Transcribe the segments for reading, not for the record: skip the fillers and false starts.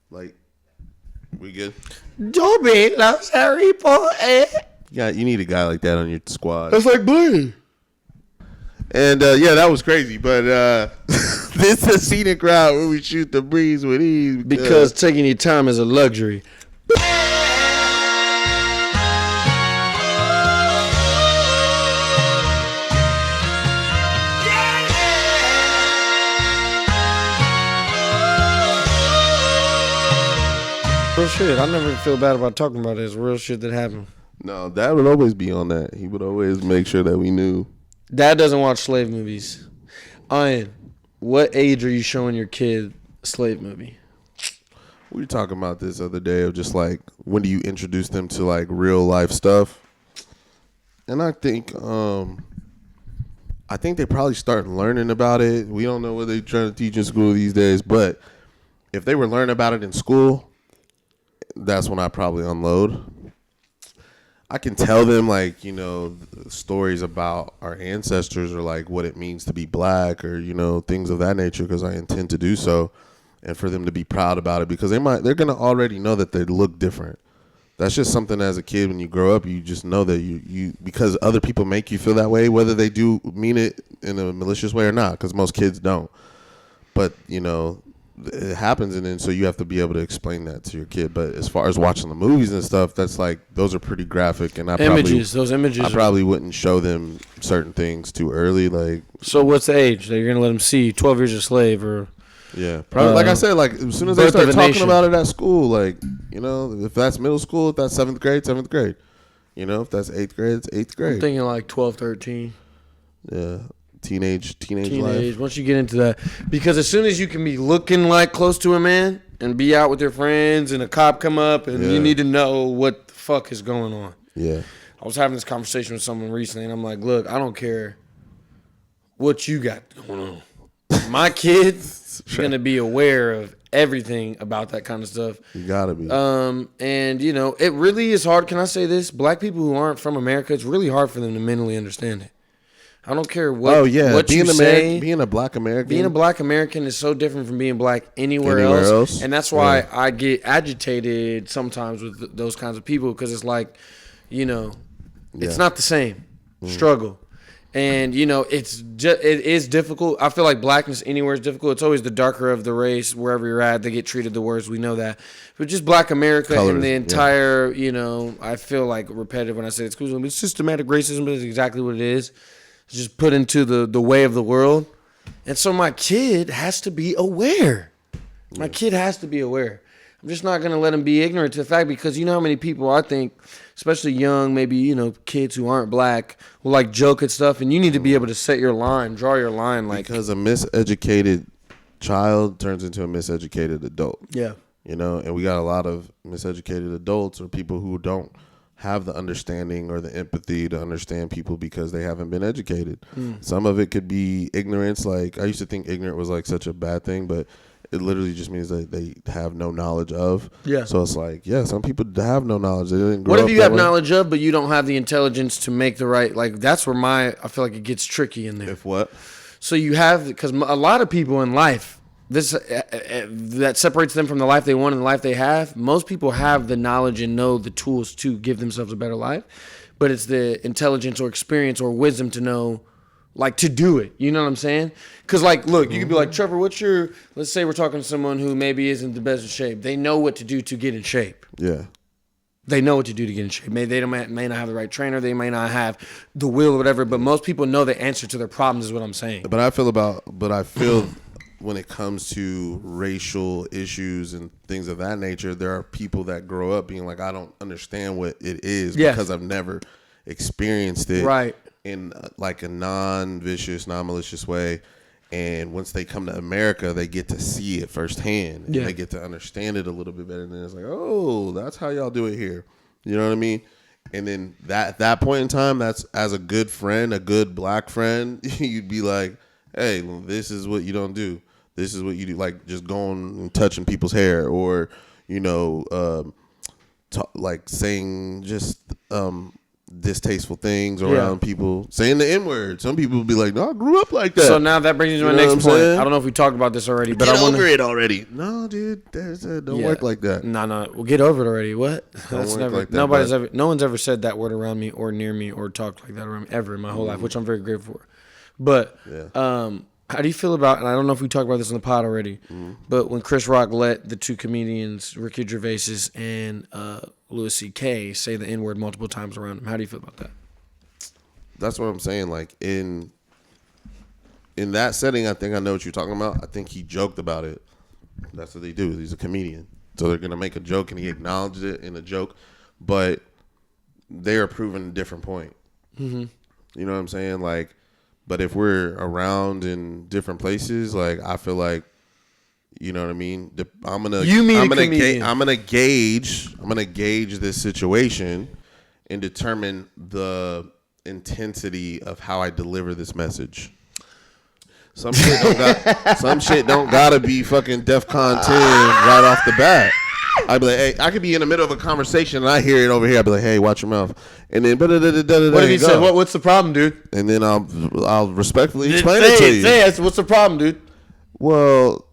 Like, we good? Dobby loves Harry Potter. Yeah, you need a guy like that on your squad. That's like Blaine. And yeah, that was crazy. But this is a scenic route where we shoot the breeze with ease. Because taking your time is a luxury. Real shit. I never feel bad about talking about it. It's real shit that happened. No, Dad would always be on that. He would always make sure that we knew. Dad doesn't watch slave movies. Ian, what age are you showing your kid a slave movie? We were talking about this the other day of just like, when do you introduce them to like real life stuff? And I think they probably start learning about it. We don't know what they're trying to teach in school these days, but if they were learning about it in school, that's when I probably unload. I can tell them, like, you know, stories about our ancestors or like what it means to be black or, you know, things of that nature, because I intend to do so, and for them to be proud about it, because they're going to already know that they look different. That's just something as a kid, when you grow up, you just know that you because other people make you feel that way, whether they do mean it in a malicious way or not, because most kids don't. But, you know, it happens, and then so you have to be able to explain that to your kid. But as far as watching the movies and stuff, that's like, those are pretty graphic, and those images. I probably wouldn't show them certain things too early. Like, so what's the age that you're gonna let them see 12 Years a Slave or? Yeah, probably. Like I said, like as soon as they start talking about it at school, like, you know, if that's middle school, if that's seventh grade, you know, if that's eighth grade, it's eighth grade. I'm thinking like 12, 13. Yeah. Teenage life. Once you get into that, because as soon as you can be looking like close to a man and be out with your friends and a cop come up and you need to know what the fuck is going on. Yeah. I was having this conversation with someone recently, and I'm like, look, I don't care what you got going on. My kid's gonna be aware of everything about that kind of stuff. You gotta be. And you know, it really is hard. Can I say this? Black people who aren't from America, it's really hard for them to mentally understand it. I don't care what. What being you say. Being a black American. Being a black American is so different from being black anywhere else. And that's why I get agitated sometimes with those kinds of people, because it's like, you know, it's not the same struggle. And, you know, it is difficult. I feel like blackness anywhere is difficult. It's always the darker of the race, wherever you're at, they get treated the worst. We know that. But just black America and the entire, you know, I feel like repetitive when I say it's cool. It's systematic racism is exactly what it is. It's just put into the way of the world. And so my kid has to be aware. My kid has to be aware. I'm just not going to let him be ignorant to the fact, because you know how many people, I think, especially young, maybe, you know, kids who aren't black, will like joke at stuff, and you need to be able to set your line, draw your line. Like, because a miseducated child turns into a miseducated adult. Yeah. You know, and we got a lot of miseducated adults or people who don't have the understanding or the empathy to understand people because they haven't been educated. Some of it could be ignorance. Like, I used to think ignorant was like such a bad thing, but it literally just means that they have no knowledge of. Yeah. So it's like, some people have no knowledge. They didn't grow up. What if you have knowledge of, but you don't have the intelligence to make the right? Like, that's where I feel like it gets tricky in there. If what? So you have, because a lot of people in life, this that separates them from the life they want and the life they have. Most people have the knowledge and know the tools to give themselves a better life, but it's the intelligence or experience or wisdom to know, like, to do it. You know what I'm saying? Because, like, look, you could be like, Trevor, let's say we're talking to someone who maybe isn't the best in shape. They know what to do to get in shape. Yeah. They know what to do to get in shape. They may not have the right trainer. They may not have the will or whatever, but most people know the answer to their problems is what I'm saying. But I feel when it comes to racial issues and things of that nature, there are people that grow up being like, I don't understand what it is because I've never experienced it in like a non-vicious, non-malicious way. And once they come to America, they get to see it firsthand. And they get to understand it a little bit better. And then it's like, oh, that's how y'all do it here. You know what I mean? And then that point in time, that's, as a good friend, a good black friend, you'd be like, hey, this is what you don't do. This is what you do, like just going and touching people's hair, or, you know, like saying just distasteful things around people, saying the N-word. Some people will be like, no, I grew up like that. So now that brings me to my next point. I don't know if we talked about this already, but I want to over it already. No, dude, don't work like that. No, we'll get over it already. What? That's never. Like that, no one's ever said that word around me or near me or talked like that around me ever in my whole life, which I'm very grateful for. But how do you feel about? And I don't know if we talked about this in the pod already, but when Chris Rock let the two comedians, Ricky Gervais and Louis C.K., say the N-word multiple times around him, how do you feel about that? That's what I'm saying. Like in that setting, I think I know what you're talking about. I think he joked about it. That's what they do. He's a comedian, so they're gonna make a joke, and he acknowledged it in a joke, but they are proving a different point. Mm-hmm. You know what I'm saying? Like, but if we're around in different places, like I feel like, you know what I mean. I'm gonna gauge this situation and determine the intensity of how I deliver this message. Some shit don't gotta be fucking DEFCON 10 right off the bat. I'd be like, hey, I could be in the middle of a conversation and I hear it over here. I'd be like, hey, watch your mouth. And then, what if he said, what's the problem, dude? And then I'll respectfully explain it to you. Say it. What's the problem, dude? Well,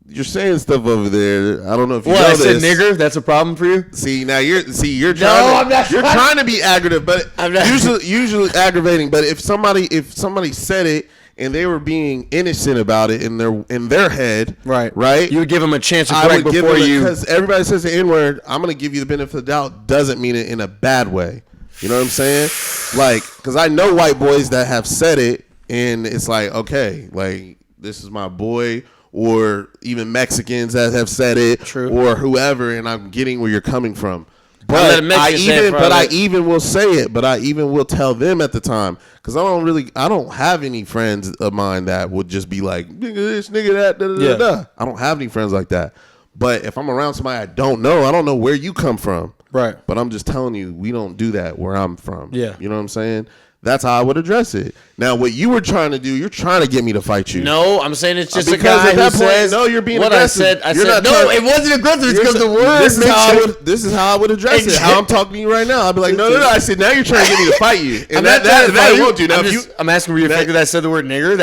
you're saying stuff over there. I don't know if you know I this. said nigger. That's a problem for you. See, now you're trying to be aggravative, but usually aggravating. But if somebody said it and they were being innocent about it in their head, right, you would give them a chance to correct before you. Because everybody says the N-word. I'm gonna give you the benefit of the doubt. Doesn't mean it in a bad way. You know what I'm saying? Like, because I know white boys that have said it, and it's like, okay, like this is my boy. Or even Mexicans that have said it, or whoever, and I'm getting where you're coming from. But I even will say it, but I even will tell them at the time, because I don't have any friends of mine that would just be like, nigga this, nigga that, da, da, da. I don't have any friends like that. But if I'm around somebody I don't know where you come from. Right. But I'm just telling you, we don't do that where I'm from. Yeah. You know what I'm saying? That's how I would address it. Now, what you were trying to do, you're trying to get me to fight you. No, I'm saying it's just a guy who says, no, you're being aggressive. I said, no, it wasn't aggressive. It's because the word. This is how I would address it. How I'm talking to you right now. I'd be like, no. I said, now you're trying to get me to fight you. And that won't do. Now, I'm asking, were you affected that I said the word nigger?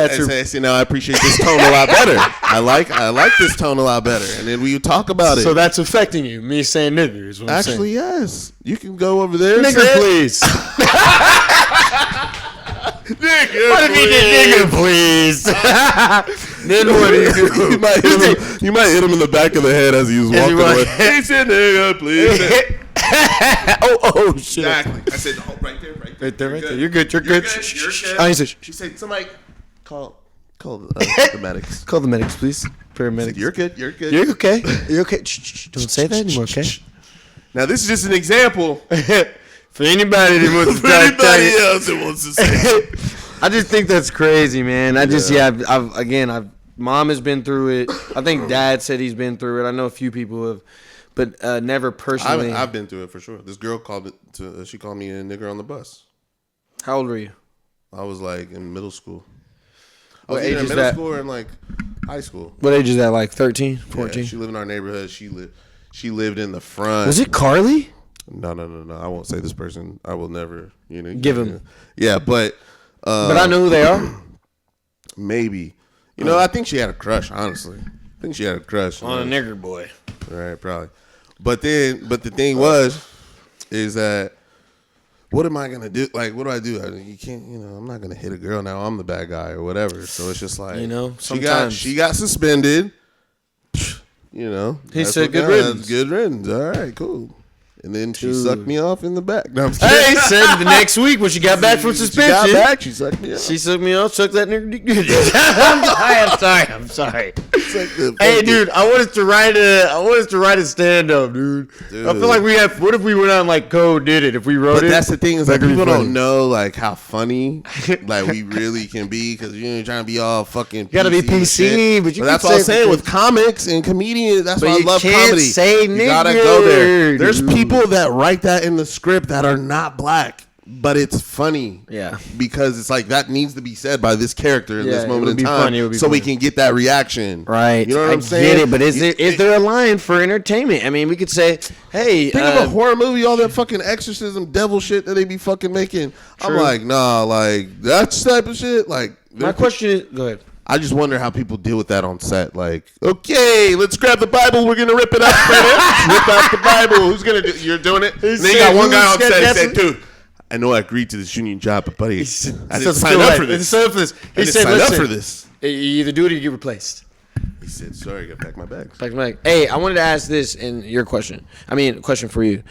Now I appreciate this tone a lot better. I like this tone a lot better. And then we talk about it. So that's affecting you, me saying nigger is what I'm saying. Actually, yes. You can go over there. Nigger, please. Nigga, what if he did nigga, please? Then what do you do? You might hit him in the back of the head as he was walking away. He said nigga, please. oh shit. Exactly. I said, right there. You're good. She said, somebody call the medics. Call the medics, please. Paramedics. You're good. You're okay. You're okay. Don't say that anymore, okay? Now, this is just an example. For anybody that wants to anybody else that wants to say I just think that's crazy, man. I've mom has been through it. I think dad said he's been through it. I know a few people have, but never personally. I've been through it for sure. This girl called me a nigger on the bus. How old were you? I was like in middle school. What age is that? Middle school or in like high school. What age is that? Like 13, 14? Yeah, she lived in our neighborhood. She lived in the front. Was it Carly? No. I won't say this person. I will never, give him. Yeah, but I know who they are. Maybe. I think she had a crush, honestly. I think she had a crush on a nigger boy. Right, probably. But the thing is that what am I gonna do? Like, what do I do? You can't, I'm not gonna hit a girl now. I'm the bad guy or whatever. So it's just like, sometimes she got suspended. He said good riddance. Good riddance. All right, cool. And then she sucked me off in the back. No, hey, said the next week when she got back from suspension. She got back, she sucked me off. She sucked me off, sucked that nigga. I'm sorry. Hey, dude, I want us to write a stand-up, dude. I feel like what if we went on like Code did it? If we wrote it? But that's the thing is like people don't know like how funny like we really can be because you're trying to be all fucking You gotta be PC, but that's what I'm saying with comics and comedians. That's why I love comedy. Say nigger. You gotta go there. There's people that write that in the script that are not black. but it's funny. Yeah. Because it's like that needs to be said by this character in this moment in time, so funny. we can get that reaction. Right. You know what I'm saying? Get it, but is there a line for entertainment? I mean, we could say, hey, think of a horror movie, all that fucking exorcism, devil shit that they be fucking making. True. I'm like, nah, like that type of shit. Like, my question is, go ahead. I just wonder how people deal with that on set. Like, okay, let's grab the Bible. We're gonna rip it up. Rip out the Bible. Who's gonna do? You're doing it. And then you got one guy on set. He said, "Dude, I know I agreed to this union job, but buddy, I didn't sign up for this. He said, sign up for this. You either do it or you get replaced." He said, "Sorry, I gotta pack my bags." Pack my bag. Hey, I wanted to ask this in your question. Question for you.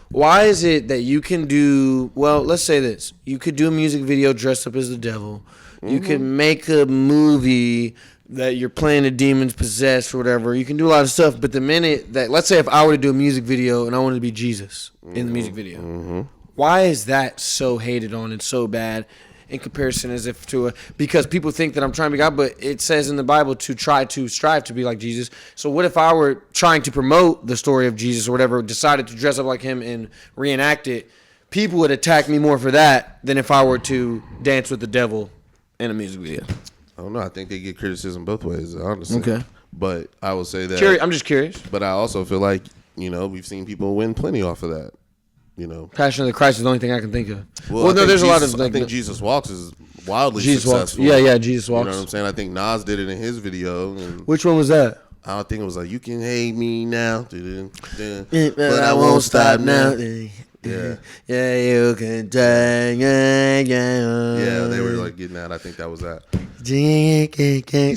Why is it that you can do? Well, let's say this: you could do a music video dressed up as the devil. You could make a movie that you're playing the demons possessed or whatever. You can do a lot of stuff. But the minute that, let's say if I were to do a music video and I wanted to be Jesus in the music video, why is that so hated on and so bad in comparison as if to because people think that I'm trying to be God, but it says in the Bible to strive to be like Jesus. So what if I were trying to promote the story of Jesus or whatever, decided to dress up like him and reenact it? People would attack me more for that than if I were to dance with the devil in a music video. I don't know. I think they get criticism both ways, honestly. Okay. But I will say that. I'm just curious. But I also feel like, we've seen people win plenty off of that. Passion of the Christ is the only thing I can think of. Well, no, there's a lot of. I think Jesus Walks is wildly successful. Walks. Yeah, Jesus Walks. You know what I'm saying? I think Nas did it in his video. Which one was that? I think it was like, you can hate me now, but I won't stop now. Yeah. Yeah, you can die. Yeah, they were like getting that. I think that was that. He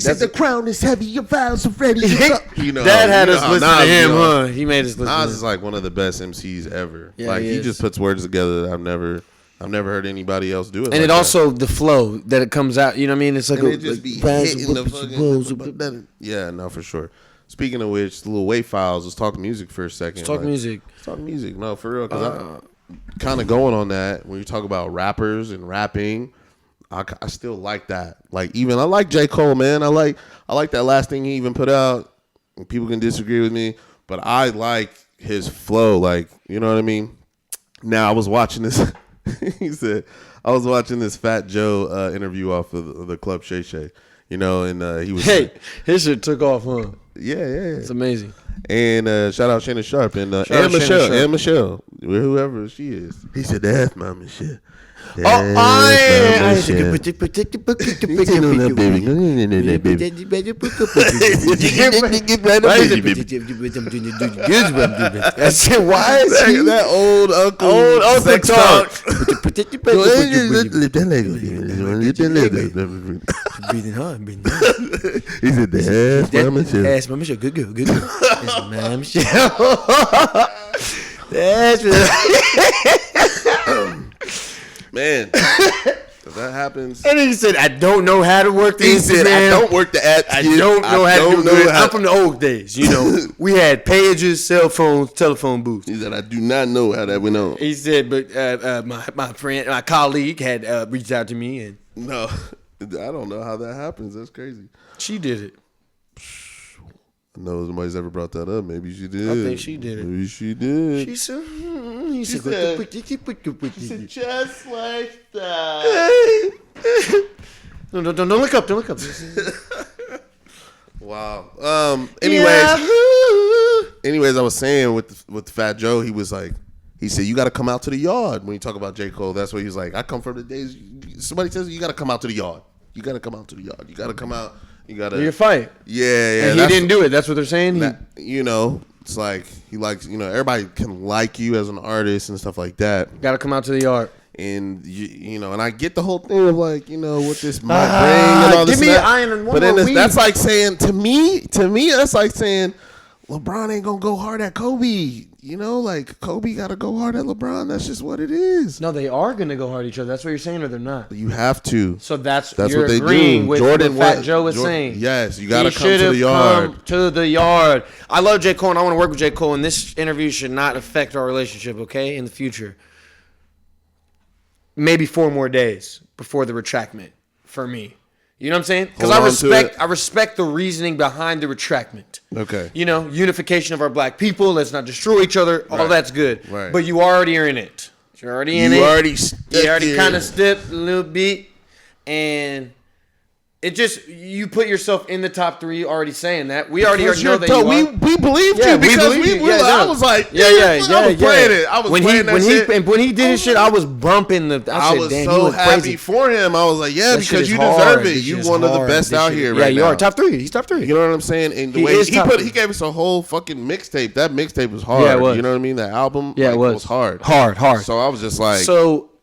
said the crown is heavy, your vows are ready. That had us listen to him, huh? He made us listen. Nas is like one of the best MCs ever. Yeah, like he just puts words together that I've never heard anybody else do it. And like it also the flow that it comes out. You know what I mean? It's like it just be hitting the fucking. Yeah, no, for sure. Speaking of which, Lil Wayne Files. Let's talk music for a second. Let's talk music. Let's talk music. No, for real. Because I kind of going on that when you talk about rappers and rapping. I still like that. Like even I like J. Cole, man. I like that last thing he even put out. People can disagree with me, but I like his flow. Like, you know what I mean? Now I was watching this. He said I was watching this Fat Joe interview off of the Club Shay Shay. And he was his shit took off, huh? Yeah. It's amazing. And shout out Shannon Sharp and Michelle, whoever she is. He said that's my Michelle. I said, why is that old uncle talk? Breathing hard. He said, that's my Michelle. Good girl. That's my Michelle. Man, if that happens. And he said, I don't know how to work the Instagram. He said, I don't work the app. I don't know how to do it. I'm from the old days. We had pages, cell phones, telephone booths. He said, I do not know how that went on. He said, but my colleague had reached out to me. And no, I don't know how that happens. That's crazy. She did it. I know nobody's ever brought that up. Maybe she did. I think she did it. Maybe she did. She said, he said just like that. No, don't look up. Don't look up. Wow. Anyways, I was saying with Fat Joe, he said, you got to come out to the yard. When you talk about J. Cole, that's what he's like. I come from the days, somebody says, you got to come out to the yard. You got to come out to the yard. You got to come out. You got to. Your fight. Yeah. And he didn't do it. That's what they're saying? It's like he likes, everybody can like you as an artist and stuff like that. Got to come out to the yard. And, and I get the whole thing of like, what this might bring and all this. Give me an iron and one but then more weed. That's like saying, to me, that's like saying, LeBron ain't going to go hard at Kobe. Like Kobe got to go hard at LeBron. That's just what it is. No, they are going to go hard at each other. That's what you're saying, or they're not. You have to. So that's you're what they agreeing do. With Jordan, what Fat Joe was saying. Yes, you got to come to the yard. Come to the yard. I love J. Cole, and I want to work with J. Cole, and this interview should not affect our relationship, okay, in the future. Maybe 4 more days before the retractment for me. You know what I'm saying? Because I respect the reasoning behind the retractment. Okay. Unification of our black people. Let's not destroy each other. All that's good. Right. But you already are in it. You're already in it. You already kind of stepped a little bit, and it just you put yourself in the top 3. Already saying that we already know that you are. We believed you because I was like, I was playing it. I was playing that shit. And when he did his shit, I was bumping the. I was so happy for him. I was like, yeah, because you deserve it. You one of the best out here right now. Yeah, you are top 3. He's top 3. You know what I'm saying? And the way he gave us a whole fucking mixtape. That mixtape was hard. Yeah, it was. You know what I mean? That album, it was hard. Hard. So I was just like,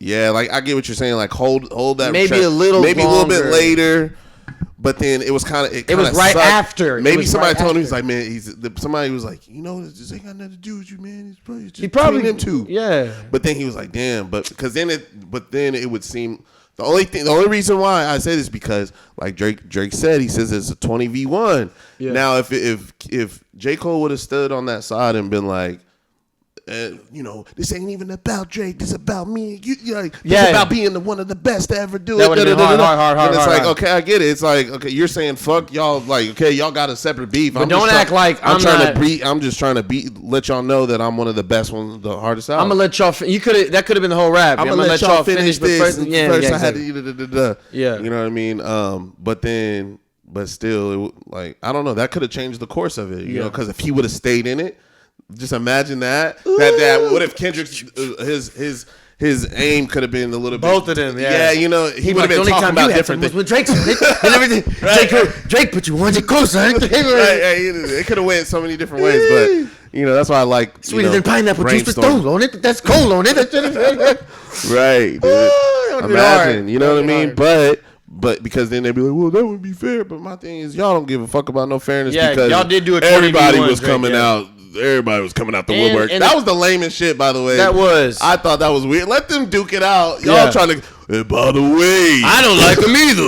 yeah, like I get what you're saying. Like hold that. Maybe a little bit later. But then it was kind of it was right sucked. after. Maybe somebody told him, he's like, man, somebody was like, this ain't got nothing to do with you, man. It's probably them two. Yeah. But then he was like, damn, but then it would seem the only reason why I say this because like Drake said, he says it's a 20v1. Yeah. Now if J. Cole would have stood on that side and been like, this ain't even about Drake. This about me. This about being one of the best to ever do it. That would have been hard. And it's like, okay, I get it. It's like, okay, you're saying fuck y'all. Like, okay, y'all got a separate beef. But don't act like I'm just trying to let y'all know that I'm one of the best ones, the hardest out. I'm gonna let y'all. That could have been the whole rap. I'm gonna let y'all finish this. First, I had to. Yeah. You know what I mean? But still, I don't know. That could have changed the course of it. You know, because if he would have stayed in it. Just imagine that. What if Kendrick's his aim could have been a little bit. Both of them, yeah. He would have been talking about different things. With Drake's and everything. Drake put you one closer. It could have went so many different ways, but that's why I like sweeter than pineapple juice with Stone on it. That's cold on it. Right, dude. Imagine, you know what I mean? But because then they'd be like, well, that would be fair. But my thing is, y'all don't give a fuck about no fairness because y'all did do it. Everybody was coming out. Everybody was coming out the woodwork. And that was the lamest shit, by the way. That was. I thought that was weird. Let them duke it out. Y'all trying to. And by the way, I don't like them either.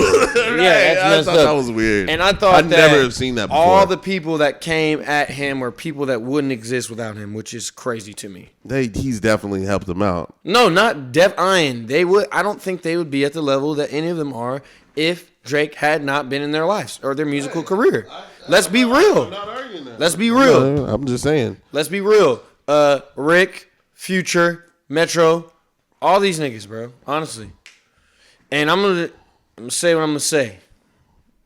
I thought that was weird. And I thought I'd never have seen that before. All the people that came at him were people that wouldn't exist without him, which is crazy to me. He's definitely helped them out. No, not Def Iron. They would. I don't think they would be at the level that any of them are if Drake had not been in their lives or their musical career. Let's be real. Let's be real. No, I'm just saying. Let's be real. Rick, Future, Metro, all these niggas, bro. Honestly. And I'm gonna say what I'm gonna say.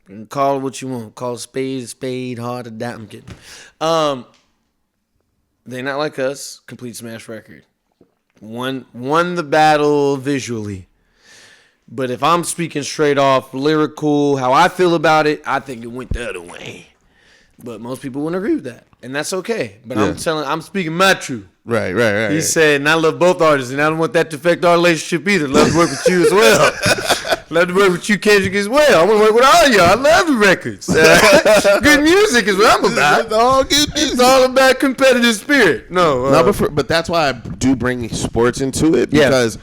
You can call it what you want. Call it a spade, hard to die. I'm kidding. They Not Like Us, complete smash record. Won the battle visually. But if I'm speaking straight off lyrical, how I feel about it, I think it went the other way. But most people wouldn't agree with that. And that's okay. But I'm speaking my truth. Right. He said, and I love both artists, and I don't want that to affect our relationship either. Love to work with you as well. Love to work with you, Kendrick, as well. I want to work with all y'all. I love the records. Good music is what I'm about. It's all about competitive spirit. But that's why I do bring sports into it because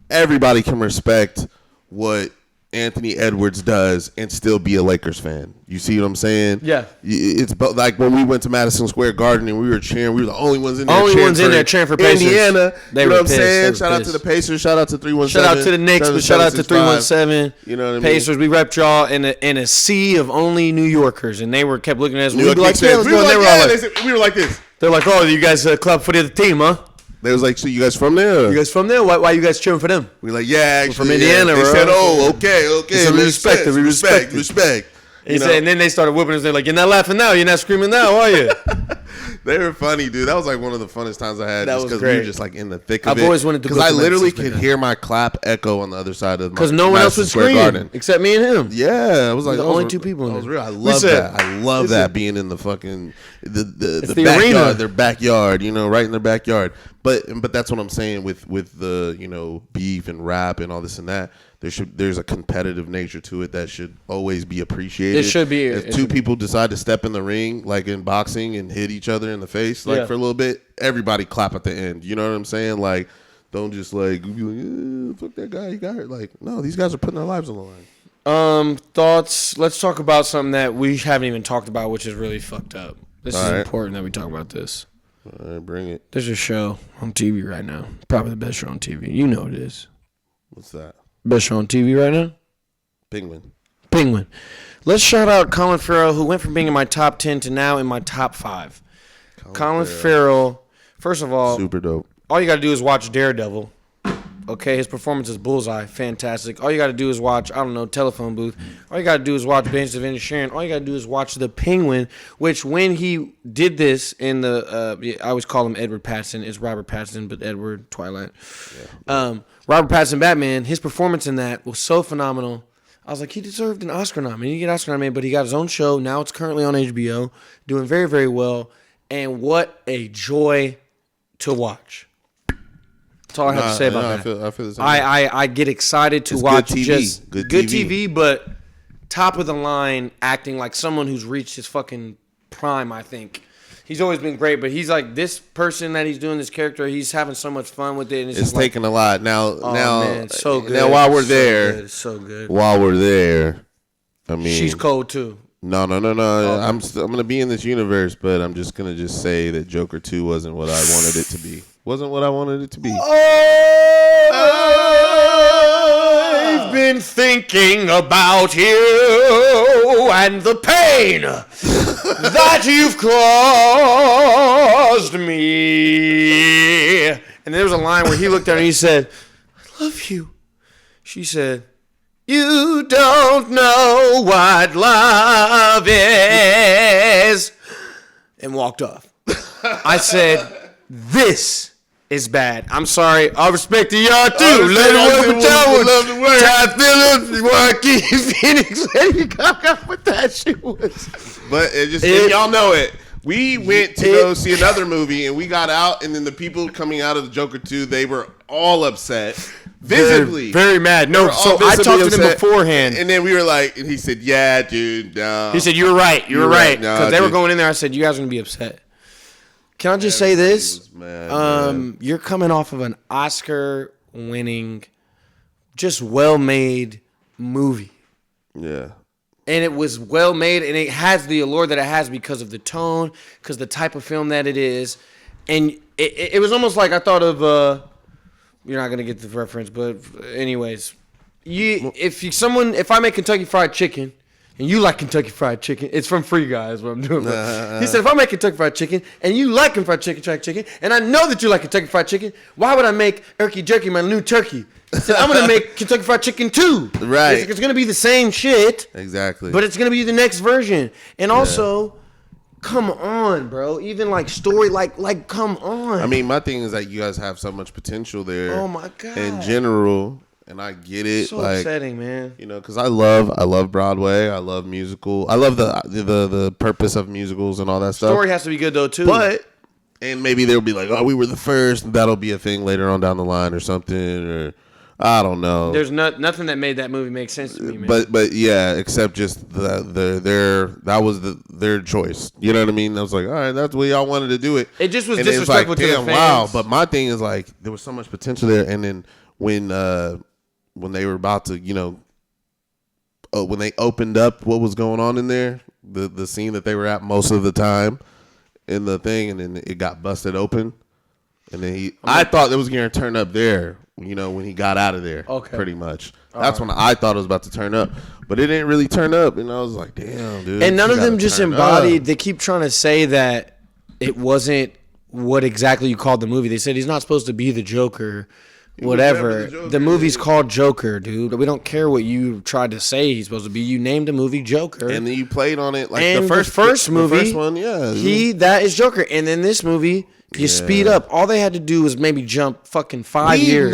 everybody can respect what Anthony Edwards does and still be a Lakers fan. You see what I'm saying? Yeah. It's like when we went to Madison Square Garden and we were cheering. We were the only ones in there cheering for Pacers. Indiana. They you know were what I'm saying? Shout out to the Pacers. Shout out to 317. Shout out to the Knicks. But shout out to 317. You know what I mean? Pacers. We repped y'all in a sea of only New Yorkers, and they kept looking at us. We were like, we were like this. They're like, oh, you guys club for the other team, huh? They was like, so you guys from there? You guys from there? Why you guys cheering for them? We like, yeah, actually, we're from Indiana, They bro. said, oh, okay. So we respect it. We respect. He said, and then they started whooping us. They're like, you're not laughing now. You're not screaming now, are you? They were funny, dude. That was like one of the funnest times I had. That just was because great. we were just like in the thick of it. I've always wanted to go. Because I literally could hear my clap echo on the other side of because no one else would scream except me and him. Yeah, I was like the only two people. That was real. I love that. I love that being in the fucking the backyard, arena. Their backyard. Right in their backyard. But that's what I'm saying with the beef and rap and all this and that. There's a competitive nature to it that should always be appreciated. It should be. If two people decide to step in the ring, like in boxing, and hit each other in the face, for a little bit, everybody clap at the end. You know what I'm saying? Like, don't just like be like, fuck that guy, he got hurt. Like, no, these guys are putting their lives on the line. Thoughts? Let's talk about something that we haven't even talked about, which is really fucked up. This is important that we talk about this. All right, bring it. There's a show on TV right now. Probably the best show on TV. You know it is. What's that? Best show on TV right now? Penguin. Let's shout out Colin Farrell, who went from being in my top 10 to now in my top 5. Colin Farrell, first of all, super dope. All you got to do is watch Daredevil. Okay, his performance is bullseye, fantastic. All you got to do is watch, I don't know, Telephone Booth. All you got to do is watch Banshees of Inisherin. All you got to do is watch The Penguin, which when he did this in the, I always call him Edward Pattinson. It's Robert Pattinson, but Edward Twilight. Yeah. Robert Pattinson Batman, his performance in that was so phenomenal. I was like, he deserved an Oscar nomination. He didn't get Oscar nominated, but he got his own show. Now it's currently on HBO, doing very, very well. And what a joy to watch. That's all I have to say about that. I feel the same. I get excited to watch good TV. just Good TV, but top of the line acting like someone who's reached his fucking prime, I think. He's always been great, but he's like this person that he's doing this character, he's having so much fun with it. And it's taking a lot. Now, man, it's so good. Now, while we're there, it's so good. While we're there, I mean, she's cold too. No. Okay. I'm gonna be in this universe, but I'm just gonna say that Joker 2 wasn't what I wanted it to be. Wasn't what I wanted it to be. I've been thinking about you and the pain that you've caused me. And there was a line where he looked at her and he said, I love you. She said, you don't know what love is. And walked off. I said, this is bad. I'm sorry. All respect to y'all too. Let it work with y'all. Ty Phillips, Joaquin Phoenix. Lady Gaga, what that shit was. But and y'all know it. We went to go see another movie, and we got out, and then the people coming out of the Joker 2, they were all upset. Visibly. Very mad. No, so I talked to them beforehand. And then we were like, and he said, yeah, dude, no. He said, you were right. You were right. Because they were going in there. I said, you guys are going to be upset. Can I just say this? Man. You're coming off of an Oscar-winning, just well-made movie. Yeah. And it was well-made, and it has the allure that it has because of the tone, because the type of film that it is. And it was almost like I thought of, you're not going to get the reference, but anyways. If I make Kentucky Fried Chicken, and you like Kentucky Fried Chicken, it's from Free Guy is what I'm doing. He said, if I make Kentucky Fried Chicken, and you like Kentucky Fried Chicken, and I know that you like Kentucky Fried Chicken, why would I make Erky Jerky my new turkey? He said, I'm going to make Kentucky Fried Chicken 2. Right. It's going to be the same shit. Exactly. But it's going to be the next version. And also, come on, bro. Even like story, like come on. I mean, my thing is that you guys have so much potential there. Oh, my God. In general. And I get it. So upsetting, man. You know, because I love Broadway. I love musical. I love the purpose of musicals and all that stuff. Story has to be good though too. But and maybe they'll be like, oh, we were the first. And that'll be a thing later on down the line or something. Or I don't know. There's nothing that made that movie make sense to me, man. But yeah, except just that was their choice. You know what I mean? I was like, all right, that's the way y'all wanted to do it. It just was disrespectful to the fans. Wow. But my thing is like there was so much potential there, and then when they were about to, you know, when they opened up what was going on in there, the scene that they were at most of the time in the thing, and then it got busted open, and then I thought it was going to turn up there, you know, when he got out of there, pretty much. That's when I thought it was about to turn up, but it didn't really turn up, and I was like, damn, dude. And none of them just embodied. They keep trying to say that it wasn't what exactly you called the movie. They said he's not supposed to be the Joker. Whatever. The movie's called Joker, dude. We don't care what you tried to say he's supposed to be. You named the movie Joker. And then you played on it like and the first movie. The first one, yeah. That is Joker. And then this movie, you speed up. All they had to do was maybe jump fucking 5 years.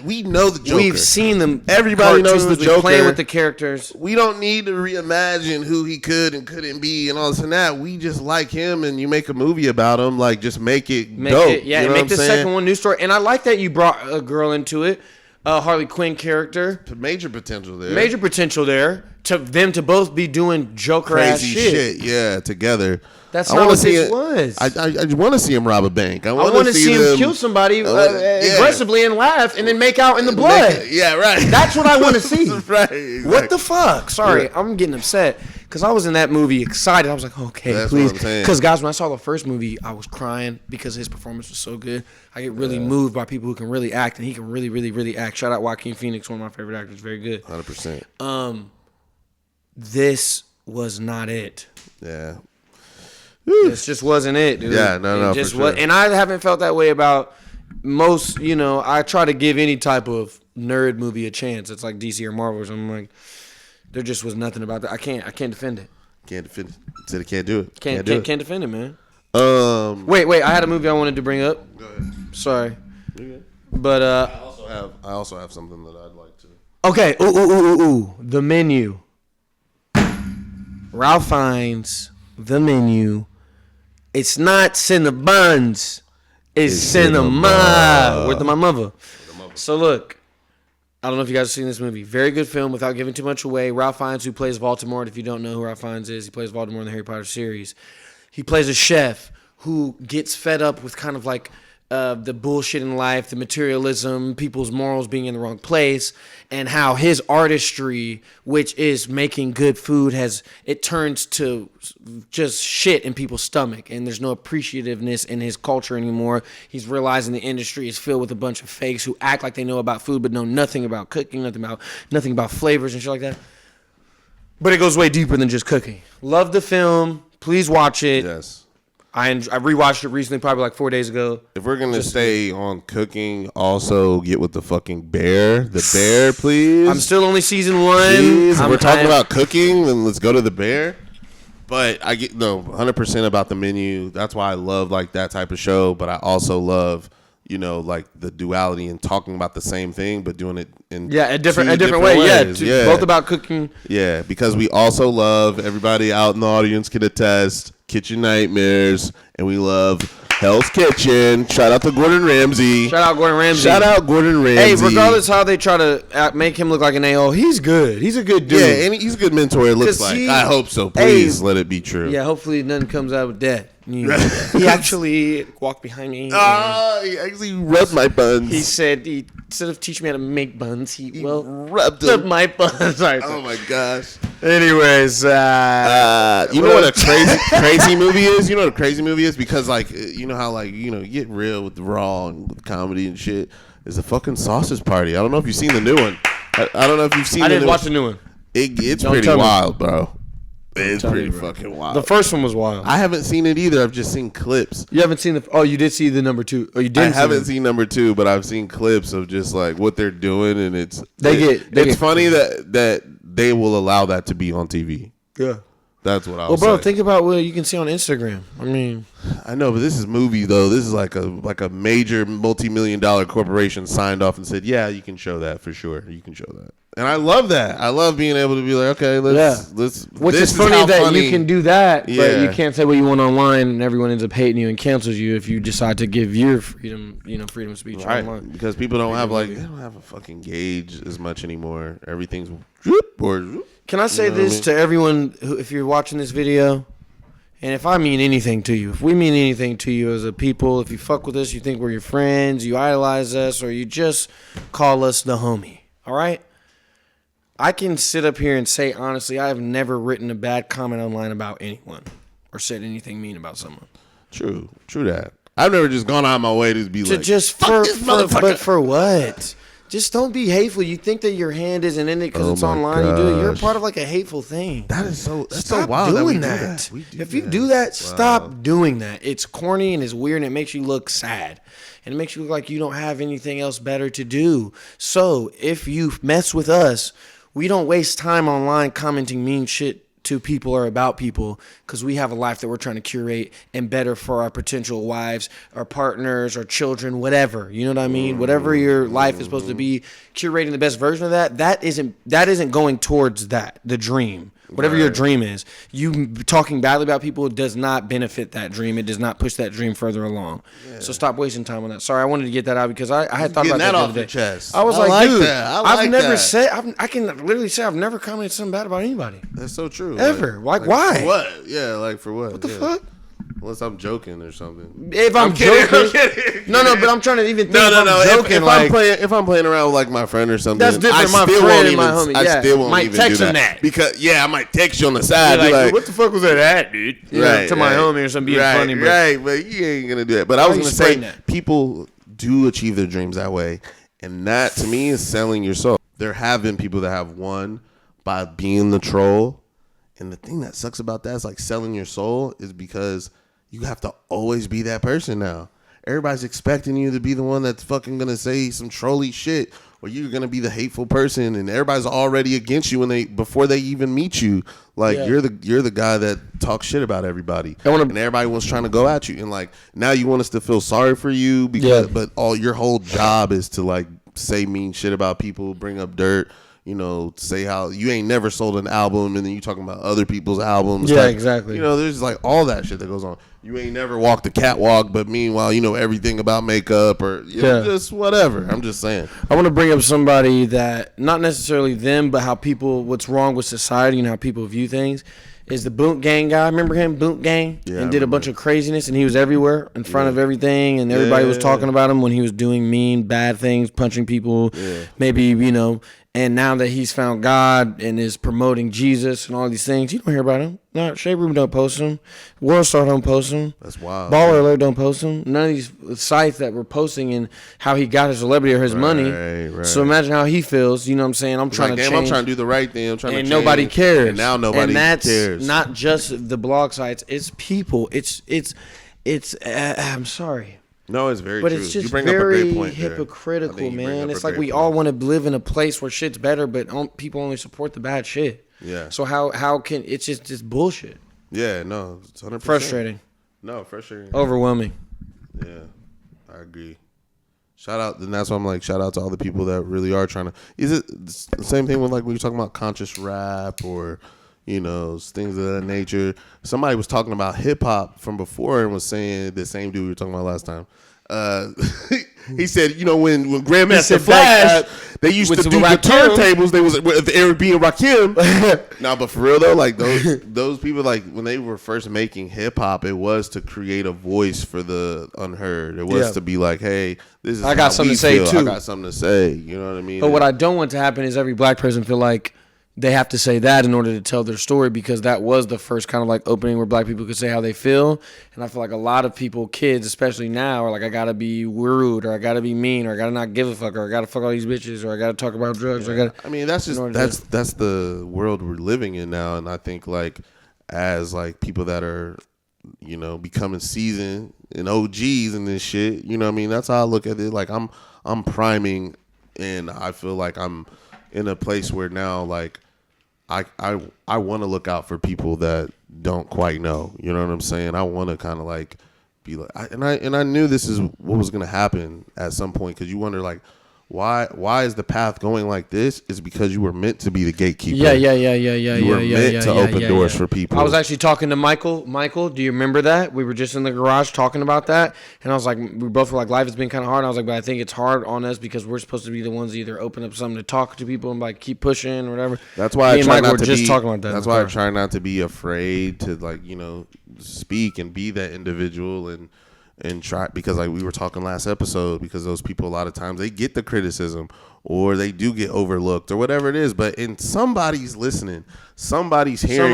We know the Joker. We've seen them. Everybody knows the Joker. Playing with the characters. We don't need to reimagine who he could and couldn't be and all this and that. We just like him, and you make a movie about him. Like, just make it dope. And make the second one new story. And I like that you brought a girl into it. Harley Quinn character. Major potential there. Major potential there. To them to both be doing Joker-ass shit. Yeah, together. That's not what this was. I want to see him rob a bank. I want to see him kill somebody aggressively and laugh and then make out in the blood. Right. That's what I want to see. Right. Exactly. What the fuck? Sorry, I'm getting upset because I was in that movie excited. I was like, okay, that's please. Because guys, when I saw the first movie, I was crying because his performance was so good. I get really moved by people who can really act, and he can really, really, really act. Shout out Joaquin Phoenix, one of my favorite actors. Very good. 100%. This was not it. Yeah. This just wasn't it, dude. Yeah, no, just for sure. And I haven't felt that way about most, I try to give any type of nerd movie a chance. It's like DC or Marvel or something. Like, there just was nothing about that. I can't defend it. Can't defend it. Said it can't do it. Can't defend it, man. Wait. I had a movie I wanted to bring up. Go ahead. Sorry. Okay. But I also have something that I'd like to. Okay. Ooh. The Menu. Ralph Fiennes. The Menu. It's not Cinnabons. It's cinema. With my mother. So look, I don't know if you guys have seen this movie. Very good film without giving too much away. Ralph Fiennes, who plays Voldemort. If you don't know who Ralph Fiennes is, he plays Voldemort in the Harry Potter series. He plays a chef who gets fed up with kind of like the bullshit in life, the materialism, people's morals being in the wrong place, and how his artistry, which is making good food, it turns to just shit in people's stomach, and there's no appreciativeness in his culture anymore. He's realizing the industry is filled with a bunch of fakes who act like they know about food but know nothing about cooking, nothing about flavors and shit like that. But it goes way deeper than just cooking. Love the film. Please watch it. Yes. I rewatched it recently, probably like 4 days ago. If we're gonna stay on cooking, also get with the fucking bear. The bear, please. I'm still only season 1. Please. If we're talking about cooking, then let's go to the bear. But I get 100% about the Menu. That's why I love like that type of show. But I also love like the duality and talking about the same thing, but doing it in a different way. Ways. Yeah, both about cooking. Yeah, because we also love, everybody out in the audience can attest, Kitchen Nightmares, and we love Hell's Kitchen. Shout out to Gordon Ramsay. Shout out Gordon Ramsay. Hey, regardless how they try to make him look like an a-hole, he's good. He's a good dude. Yeah, and he's a good mentor, it looks like. I hope so. Please let it be true. Yeah, hopefully nothing comes out with that. He actually walked behind me. He actually rubbed my buns. He said, instead of teaching me how to make buns, he rubbed my buns. Right. Oh my gosh. Anyways, you know what a crazy movie is? You know what a crazy movie is? Because like, you know how like, you get real with the raw and with comedy and shit. It's a fucking Sausage Party. I don't know if you've seen the new one. I don't know if you've seen. I didn't watch the new one. It's pretty wild, bro. It's pretty fucking wild. The first one was wild. I haven't seen it either. I've just seen clips. You haven't seen you did see the number 2. Oh, you didn't. I haven't seen number 2, but I've seen clips of just like what they're doing, and it's funny that they will allow that to be on TV. Yeah, that's what I. Well, bro, think about what you can see on Instagram. I mean, I know, but this is movie though. This is like a major multi-million-dollar corporation signed off and said, "Yeah, you can show that for sure. You can show that." And I love that. I love being able to be like, okay, let's. Which is funny that you can do that, but you can't say what you want online, and everyone ends up hating you and cancels you if you decide to give your freedom, freedom of speech online. Because people don't have they don't have a fucking gauge as much anymore. Everything's Can I say this to everyone who, if you're watching this video, and if I mean anything to you, if we mean anything to you as a people, if you fuck with us, you think we're your friends, you idolize us, or you just call us the homie, all right? I can sit up here and say, honestly, I have never written a bad comment online about anyone or said anything mean about someone. True that. I've never just gone out of my way to be like, fuck this motherfucker. But for what? Just don't be hateful. You think that your hand isn't in it because it's online. You do it. You're a part of like a hateful thing. That's stop so wild doing that. If you do that, stop doing that. It's corny and it's weird and it makes you look sad. And it makes you look like you don't have anything else better to do. So if you mess with us, we don't waste time online commenting mean shit to people or about people because we have a life that we're trying to curate and better for our potential wives, our partners, our children, whatever. You know what I mean? Whatever your life is supposed to be, curating the best version of that isn't going towards the dream. Whatever your dream is, you talking badly about people does not benefit that dream. It does not push that dream further along. Yeah. So stop wasting time on that. Sorry, I wanted to get that out because I had thought about that the other day. Chest. I was like, dude, I've never said. I can literally say I've never commented something bad about anybody. That's so true. Ever? Like why? For what? Yeah, like for what? What the fuck? Unless I'm joking or something. If I'm joking. No, but I'm trying to even think joking. If I'm playing around with like my friend or something, that's different. My friend and my homie. I still won't might even text do him that. that. Because I might text you on the side. Be like, what the fuck was that at, dude? Right. To my homie or something being funny. Right, but you ain't gonna do that. But I was gonna say people do achieve their dreams that way. And that to me is selling your soul. There have been people that have won by being the troll. And the thing that sucks about that is like selling your soul is because you have to always be that person now. everybody's expecting you to be the one that's fucking gonna say some trolly shit, or you're gonna be the hateful person, and everybody's already against you before they even meet you. Like you're the guy that talks shit about everybody, and everybody was trying to go at you, and like now you want us to feel sorry for you because, but your whole job is to like say mean shit about people, bring up dirt. You know, say how you ain't never sold an album, and then you talking about other people's albums. Yeah, like, exactly. You know, there's like all that shit that goes on. You ain't never walked the catwalk, but meanwhile, you know everything about makeup or just whatever. I'm just saying. I want to bring up somebody that, not necessarily them, but how people, what's wrong with society and how people view things. Is the Boot Gang guy. Remember him, Boot Gang? Yeah, and did a bunch of craziness, and he was everywhere in front of everything, and everybody was talking about him when he was doing mean, bad things, punching people, maybe, you know. And now that he's found God and is promoting Jesus and all these things, you don't hear about him. No, Shade Room don't post him. World Star don't post him. That's wild. Baller Alert don't post him. None of these sites that were posting and how he got his celebrity or his money. Right. So imagine how he feels. You know what I'm saying? I'm trying to change. I'm trying to do the right thing. I'm trying to change. And nobody cares. And now nobody cares. And that's not just the blog sites. It's people. It's I'm sorry. No, it's very true. But it's just you bring very up a great point hypocritical, man. It's like we all want to live in a place where shit's better, but people only support the bad shit. Yeah. So how can it's just bullshit? Yeah, no, it's 100%. Frustrating. No, frustrating. Overwhelming. Yeah, I agree. Shout out, and that's why I'm like, shout out to all the people that really are trying to. Is it the same thing with like when you're talking about conscious rap or, you know, things of that nature? Somebody was talking about hip hop from before and was saying the same dude we were talking about last time. He said, you know, when Grandmaster Flash, they used to do the turntables. They was with Eric B and Rakim. Nah, but for real though, like those people, like when they were first making hip hop, it was to create a voice for the unheard. It was to be like, hey, this is I got something to say too. I got something to say. You know what I mean? But what I don't want to happen is every black person feel like they have to say that in order to tell their story, because that was the first kind of like opening where black people could say how they feel. And I feel like a lot of people, kids especially now, are like, I gotta be rude, or I gotta be mean, or I gotta not give a fuck, or I gotta fuck all these bitches, or I gotta talk about drugs. Or I mean, that's just that's the world we're living in now. And I think like as like people that are, you know, becoming seasoned and OGs and this shit, you know what I mean? That's how I look at it. Like I'm priming, and I feel like I'm in a place where now like I want to look out for people that don't quite know. You know what I'm saying? I want to kind of like be like, I knew this is what was gonna happen at some point, because you wonder like, why is the path going like this? Is because you were meant to be the gatekeeper. Yeah. You were meant to open doors for people. I was actually talking to Michael. Michael, do you remember that? We were just in the garage talking about that, and I was like, we both were like, life has been kind of hard. And I was like, but I think it's hard on us because we're supposed to be the ones that either open up something to talk to people and like keep pushing or whatever. That's why I try not to be. Talking about that. That's why I try not to be afraid to like, you know, speak and be that individual and try, because like we were talking last episode, because those people a lot of times they get the criticism or they do get overlooked or whatever it is, but somebody's listening, somebody's hearing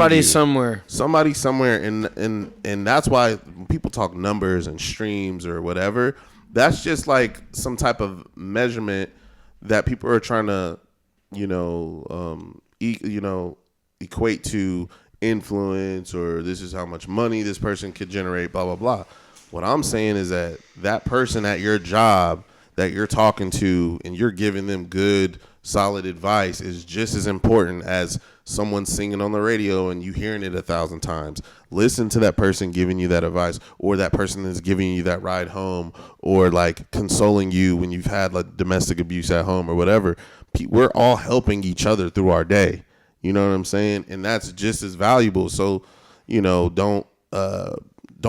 somebody somewhere, and that's why when people talk numbers and streams or whatever, that's just like some type of measurement that people are trying to, you know, equate to influence, or this is how much money this person could generate, blah blah blah. What I'm saying is that person at your job that you're talking to and you're giving them good, solid advice is just as important as someone singing on the radio and you hearing it 1,000 times. Listen to that person giving you that advice, or that person is giving you that ride home, or like consoling you when you've had like domestic abuse at home or whatever. We're all helping each other through our day. You know what I'm saying? And that's just as valuable. So, you know, don't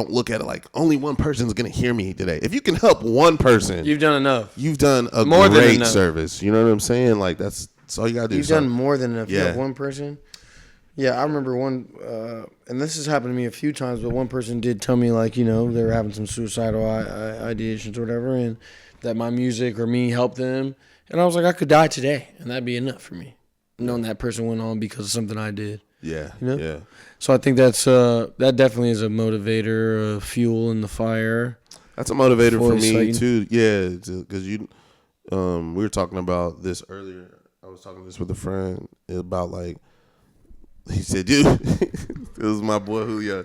look at it like only one person's going to hear me today. If you can help one person, you've done enough. You've done a great service. You know what I'm saying? Like that's all you got to do. You've done more than enough. Yeah. You have one person. Yeah, I remember one, and this has happened to me a few times, but one person did tell me, like, you know, they were having some suicidal ideations or whatever, and that my music or me helped them. And I was like, I could die today, and that'd be enough for me, knowing that person went on because of something I did. Yeah, you know? Yeah. So I think that definitely is a motivator, a fuel in the fire. That's a motivator for me too. Yeah, because we were talking about this earlier. I was talking this with a friend about like, he said, dude, it was my boy Julio.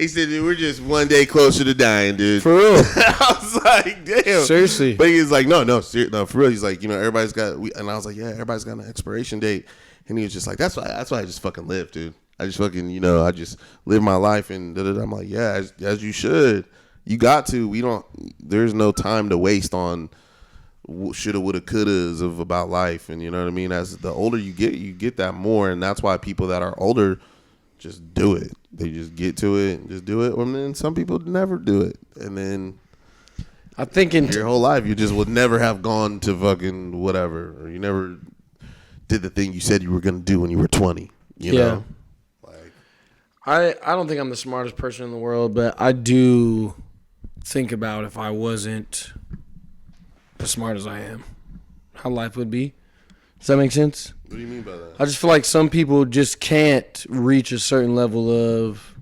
He said, dude, we're just one day closer to dying, dude. For real. I was like, damn. Seriously. But he's like, no, for real. He's like, everybody's got, and I was like, yeah, everybody's got an expiration date. And he was just like, that's why I just fucking live, dude. I just fucking, I just live my life and da-da-da. I'm like, yeah, as you should. You got to. There's no time to waste on shoulda, woulda, couldas of about life. And you know what I mean? As the older you get that more. And that's why people that are older just do it. They just get to it and just do it. And then some people never do it. And then I think your whole life you just would never have gone to fucking whatever. Or you never did the thing you said you were going to do when you were 20. You know? Like, I don't think I'm the smartest person in the world, but I do think about if I wasn't as smart as I am, how life would be. Does that make sense? What do you mean by that? I just feel like some people just can't reach a certain level of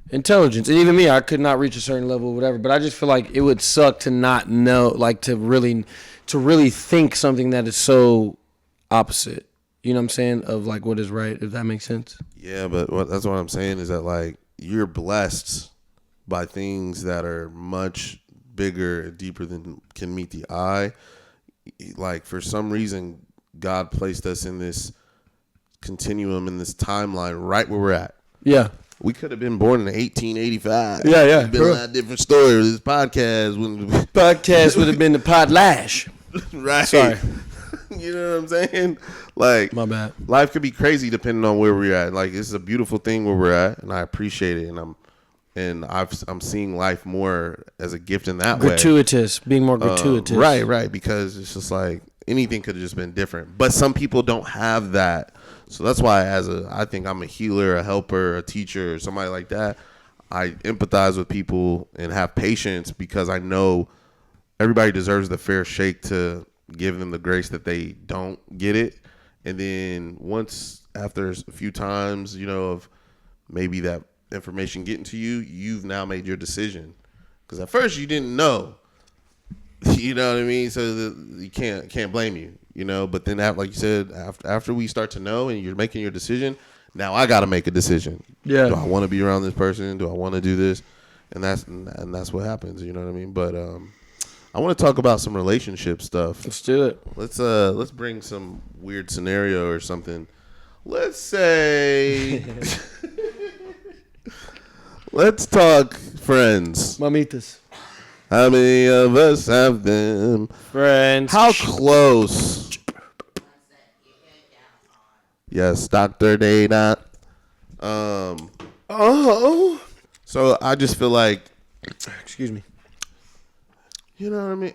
intelligence. And even me, I could not reach a certain level or whatever. But I just feel like it would suck to not know, like to really think something that is so opposite. You know what I'm saying? Of like what is right, if that makes sense. Yeah, but that's what I'm saying is that like you're blessed by things that are much bigger and deeper than can meet the eye. Like for some reason, God placed us in this continuum, in this timeline, right where we're at. Yeah. We could have been born in 1885. Yeah. It'd been a lot of different stories. This podcast would have been the pod lash. Right. Sorry. You know what I'm saying? Like, my bad. Life could be crazy depending on where we're at. Like, it's a beautiful thing where we're at, and I appreciate it. And I'm seeing life more as a gift in that gratuitous, being more gratuitous. Right. Because it's just like anything could have just been different. But some people don't have that. So that's why I think I'm a healer, a helper, a teacher, or somebody like that. I empathize with people and have patience because I know everybody deserves the fair shake to give them the grace that they don't get it. And then once after a few times, of maybe that information getting to you, you've now made your decision. Because at first you didn't know. You know what I mean? So you can't blame you. But then like you said, after we start to know and you're making your decision, now I got to make a decision. Yeah. Do I want to be around this person? Do I want to do this? And that's what happens. You know what I mean? But I want to talk about some relationship stuff. Let's do it. Let's bring some weird scenario or something. Let's say let's talk friends. Mamitas. How many of us have them? Friends. How close? Yes, Dr. Data. So I just feel like, excuse me. You know what I mean?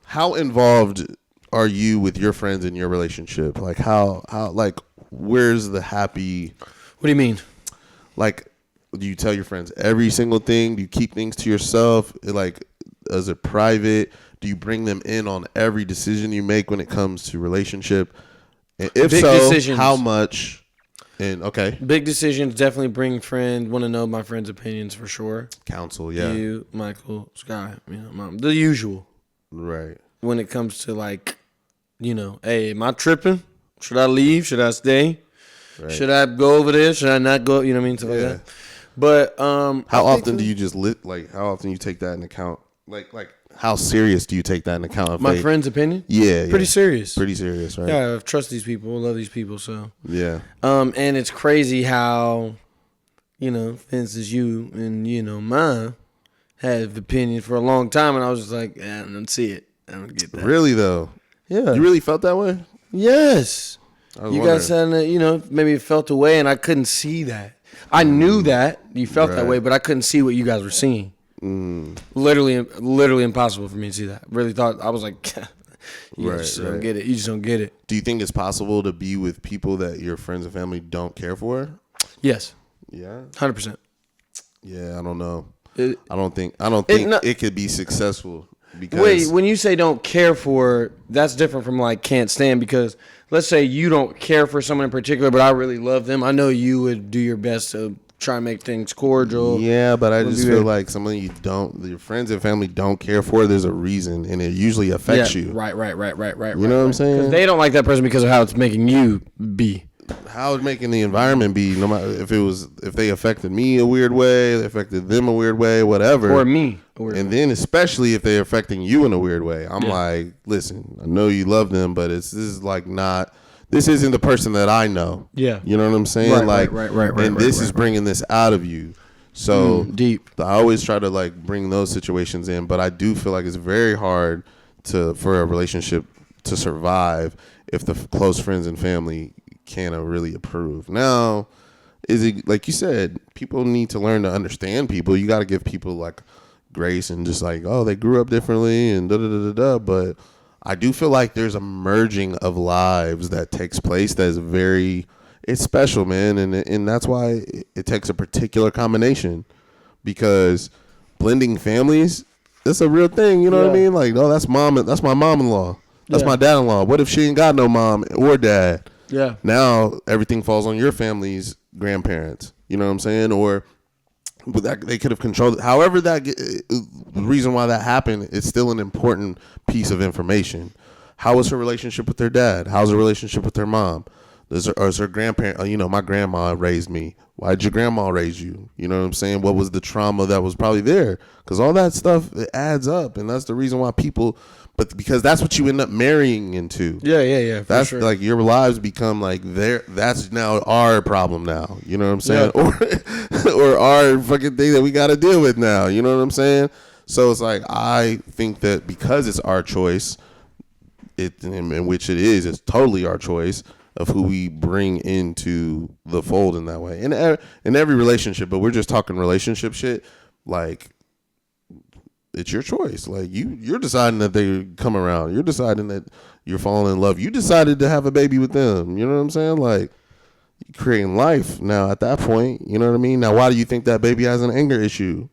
How involved are you with your friends in your relationship? Like how like where's the happy? What do you mean? Like, do you tell your friends every single thing? Do you keep things to yourself? Like, is it private? Do you bring them in on every decision you make when it comes to relationship? And if Big so, decisions. How much? And okay. Big decisions definitely bring friend. Want to know my friend's opinions for sure. Counsel, yeah. You, Michael, Sky, Mom, the usual. Right. When it comes to like, hey, am I tripping? Should I leave? Should I stay? Right. Should I go over there? Should I not go? You know what I mean? Stuff like that. But how often do you just how often you take that in account? Like how serious do you take that in account? My friend's opinion? Yeah. Pretty serious. Pretty serious, right? Yeah, I trust these people. I love these people, so. Yeah. And it's crazy how, for instance, you and, mine have opinions for a long time, and I was just like, I don't see it. I don't get that. Really, though? Yeah. You really felt that way? Yes. You guys said, maybe it felt away, and I couldn't see that. I knew that you felt that way, but I couldn't see what you guys were seeing. Literally impossible for me to see that. Really thought, I was like, you just don't get it. You just don't get it. Do you think it's possible to be with people that your friends and family don't care for? Yes. Yeah. 100%. Yeah, I don't know. I don't think it could be successful. Because wait, when you say don't care for, that's different from like can't stand, because let's say you don't care for someone in particular, but I really love them. I know you would do your best to try and make things cordial. Yeah, but I just feel like someone your friends and family don't care for, there's a reason, and it usually affects you. Right. You know what I'm saying? Because they don't like that person because of how it's making you be. how would making the environment be? No matter if they affected me a weird way, they affected them a weird way, whatever, or me, and then especially if they're affecting you in a weird way, I'm like, listen, I know you love them, but this isn't the person that I know. Yeah, you know what I'm saying? Right. And this is bringing this out of you. So deep. I always try to like bring those situations in, but I do feel like it's very hard for a relationship to survive if the close friends and family can't really approve. Now, is it like you said? People need to learn to understand people. You got to give people like grace and just like, oh, they grew up differently and da da da da da. But I do feel like there's a merging of lives that takes place that is it's special, man, and that's why it takes a particular combination, because blending families, that's a real thing. You know what I mean? Like, oh, that's my mom-in-law. That's my dad-in-law. What if she ain't got no mom or dad? Yeah. Now everything falls on your family's grandparents. You know what I'm saying? Or they could have controlled it. However, the reason why that happened, it's still an important piece of information. How was her relationship with their dad? How's her relationship with their mom? Is her grandparent? My grandma raised me. Why did your grandma raise you? You know what I'm saying? What was the trauma that was probably there? Because all that stuff, it adds up, and that's the reason why people. But because that's what you end up marrying into. Yeah. That's sure. like your lives become like that's now our problem now. You know what I'm saying? Yeah. Or our fucking thing that we got to deal with now. You know what I'm saying? So it's like, I think that because it's our choice, in which it is, it's totally our choice of who we bring into the fold in that way. In every relationship, but we're just talking relationship shit. Like, it's your choice. Like, you're deciding that they come around. You're deciding that you're falling in love. You decided to have a baby with them. You know what I'm saying? Like, you're creating life now at that point. You know what I mean? Now, why do you think that baby has an anger issue?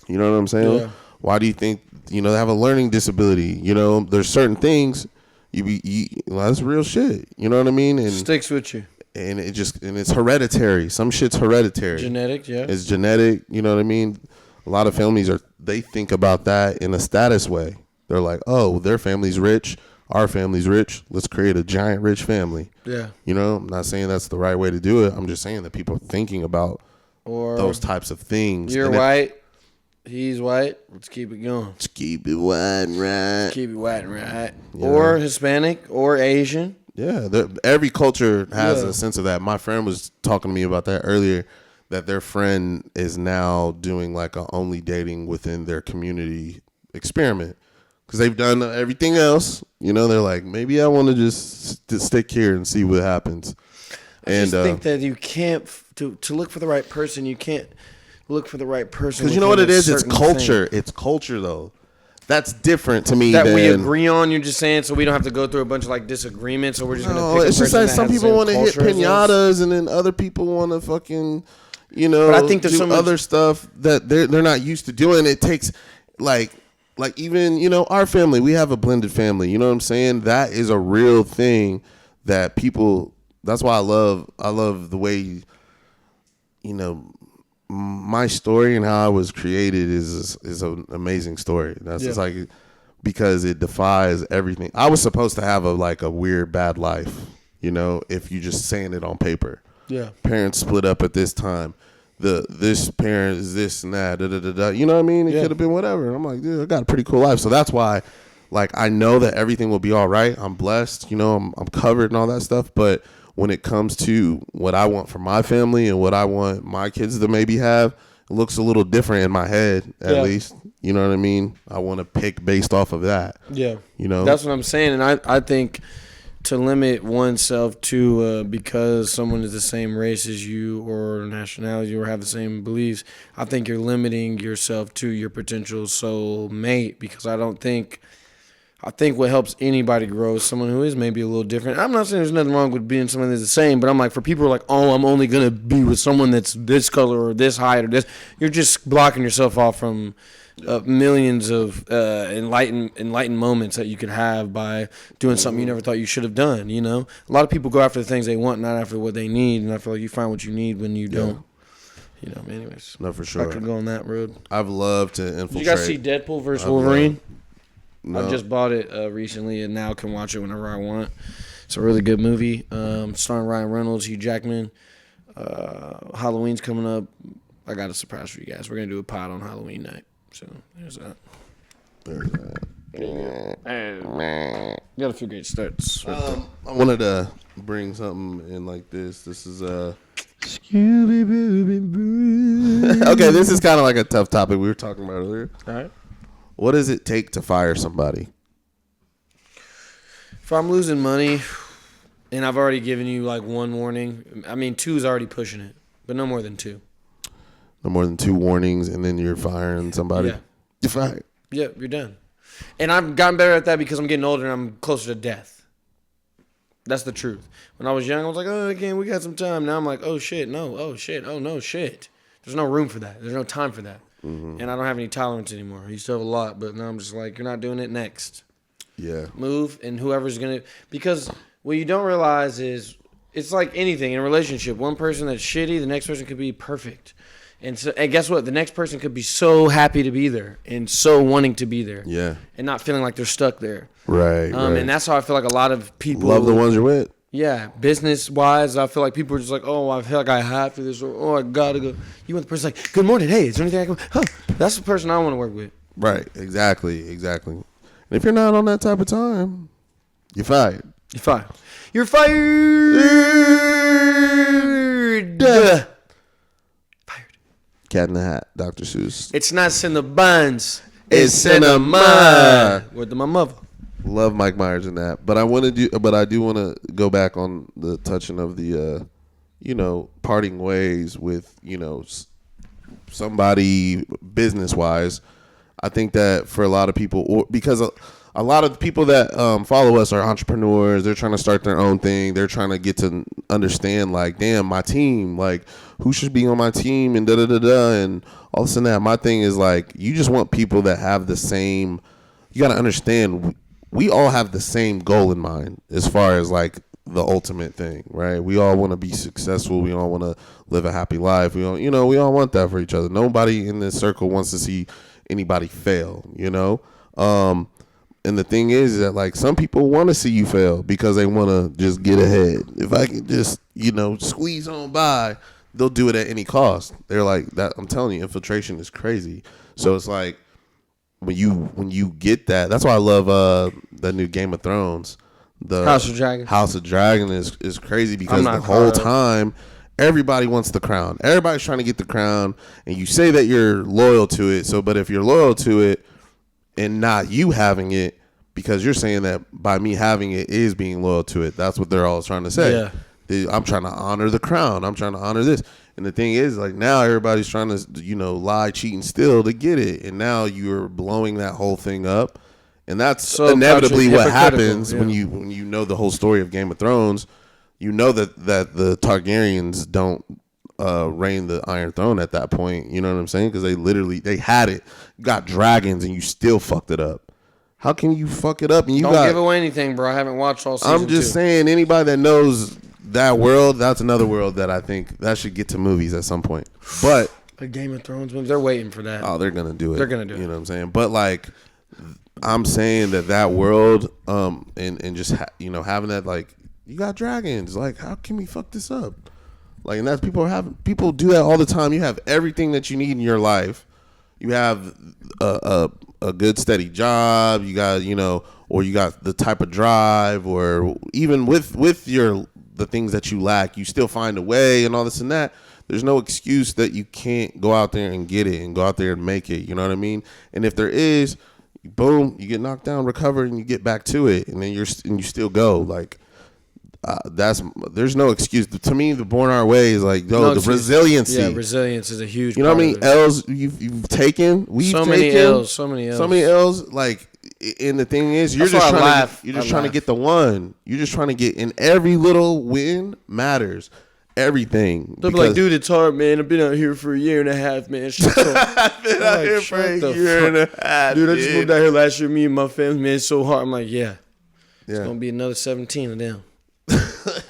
You know what I'm saying? Yeah. Why do you think, they have a learning disability? There's certain things that's real shit. You know what I mean? And sticks with you. And it's hereditary. Some shit's hereditary. Genetic, yeah. It's genetic. You know what I mean? A lot of families they think about that in a status way. They're like, oh, their family's rich, our family's rich. Let's create a giant rich family. Yeah. I'm not saying that's the right way to do it. I'm just saying that people are thinking about those types of things. You're white. He's white. Let's keep it going. Let's keep it white and right. Keep it white and right. Yeah. Or Hispanic or Asian. Yeah. Every culture has a sense of that. My friend was talking to me about that earlier, that their friend is now doing like a only dating within their community experiment. Because they've done everything else. They're like, maybe I want to just stick here and see what happens. I just think that you can't, to look for the right person, you can't look for the right person. Because you know what it is? It's culture. It's culture, though. That's different to me. That we agree on, you're just saying, so we don't have to go through a bunch of like disagreements, or we're just going to pick it's just like some people want to hit pinatas, and then other people want to fucking, but I think there's do other stuff that they're not used to doing. It takes like even, our family, we have a blended family. You know what I'm saying? That is a real thing that people, that's why I love the way, my story and how I was created is an amazing story. That's just like, because it defies everything. I was supposed to have a weird bad life, if you just saying it on paper. Yeah. Parents split up at this time. This parent is this and that. Da, da, da, da. You know what I mean? It could have been whatever. I'm like, dude, I got a pretty cool life. So that's why, I know that everything will be all right. I'm blessed. I'm covered and all that stuff. But when it comes to what I want for my family and what I want my kids to maybe have, it looks a little different in my head, at least. You know what I mean? I want to pick based off of that. Yeah. That's what I'm saying. And I think to limit oneself to because someone is the same race as you or nationality or have the same beliefs, I think you're limiting yourself to your potential soul mate, because I think what helps anybody grow is someone who is maybe a little different. I'm not saying there's nothing wrong with being someone that's the same, but I'm like, for people who are like, oh, I'm only going to be with someone that's this color or this height or this, you're just blocking yourself off from millions of enlightened moments that you could have by doing something you never thought you should have done, A lot of people go after the things they want, not after what they need, and I feel like you find what you need when you don't. Anyways. No, for sure. I could go on that road. I've loved to infiltrate. Did you guys see Deadpool versus Wolverine? No. I just bought it recently and now can watch it whenever I want. It's a really good movie. Starring Ryan Reynolds, Hugh Jackman. Halloween's coming up. I got a surprise for you guys. We're gonna do a pod on Halloween night. So there's that. You got a few great starts. I wanted to bring something in like this. This is okay, this is kind of like a tough topic we were talking about earlier. All right. What does it take to fire somebody? If I'm losing money, and I've already given you like one warning, I mean 2 is already pushing it, but no more than 2. No more than 2 warnings, and then you're firing somebody. Yeah. You're fired. Yeah, you're done. And I've gotten better at that because I'm getting older and I'm closer to death. That's the truth. When I was young, I was like, oh, again, we got some time. Now I'm like, oh, shit, no. Oh, shit. Oh, no, shit. There's no room for that. There's no time for that. Mm-hmm. And I don't have any tolerance anymore. I used to have a lot, but now I'm just like, you're not doing it next. Yeah. Move, and whoever's going to... Because what you don't realize is it's like anything in a relationship. One person that's shitty, the next person could be perfect. And guess what? The next person could be so happy to be there and so wanting to be there. Yeah. And not feeling like they're stuck there. Right. And that's how I feel like a lot of people love the ones you're with. Yeah. Business wise, I feel like people are just like, oh, I feel like I have to this, or oh, I gotta go. You want the person like, good morning, hey, is there anything I can? Huh. That's the person I want to work with. Right. Exactly. And if you're not on that type of time, you're fired. You're fired. You're fired. Cat in the Hat, Dr. Seuss. It's not Cinnabons. It's cinema. Word to my mother. Love Mike Myers in that, but I do want to go back on the touching of the, parting ways with somebody business wise. I think that for a lot of people, because a lot of the people that follow us are entrepreneurs. They're trying to start their own thing. They're trying to get to understand, like, damn, my team, like, who should be on my team, and da-da-da-da, and all this and that. My thing is, like, you just want people that have the same, you got to understand, we all have the same goal in mind as far as, like, the ultimate thing, right? We all want to be successful. We all want to live a happy life. We all, we all want that for each other. Nobody in this circle wants to see anybody fail, and the thing is that, like, some people want to see you fail because they want to just get ahead. If I can just, squeeze on by, they'll do it at any cost. They're like that. I'm telling you, infiltration is crazy. So it's like when you get that, that's why I love the new Game of Thrones. The House of Dragon. House of Dragon is crazy because the whole time everybody wants the crown. Everybody's trying to get the crown, and you say that you're loyal to it. So, but if you're loyal to it and not you having it, because you're saying that by me having it is being loyal to it. That's what they're all trying to say. Yeah. I'm trying to honor the crown. I'm trying to honor this. And the thing is, like, now everybody's trying to, lie, cheat, and steal to get it. And now you're blowing that whole thing up. And that's so inevitably what happens when you know the whole story of Game of Thrones. You know that the Targaryens don't reign the Iron Throne at that point. You know what I'm saying? Because they had it, got dragons, and you still fucked it up. How can you fuck it up? And don't give away anything, bro. I haven't watched all season. I'm just saying, anybody that knows that world, that's another world that I think that should get to movies at some point. But a Game of Thrones movie, they're waiting for that. Oh, they're gonna do it. They're gonna do it. You know what I'm saying? But, like, I'm saying that world, and just having that, like, you got dragons. Like, how can we fuck this up? Like, and that's people do that all the time. You have everything that you need in your life. You have a good steady job. You got or you got the type of drive, or even with the things that you lack, you still find a way and all this and that. There's no excuse that you can't go out there and get it and go out there and make it. You know what I mean? And if there is, boom, you get knocked down, recover, and you get back to it, and then you still go. Like, there's no excuse. To me, the BORNART way is like, the resiliency. Yeah, resilience is a huge. You know how many L's you've taken? So many L's. Like, and the thing is, you're just trying to get the one. You're just trying to get, in every little win matters. Everything. They'll be like, dude, it's hard, man. I've been out here for a year and a half, man. I've been out here for a year and a half. Dude, I just moved out here last year. Me and my family, man, it's so hard. I'm like, yeah. It's gonna be another 17 of them. But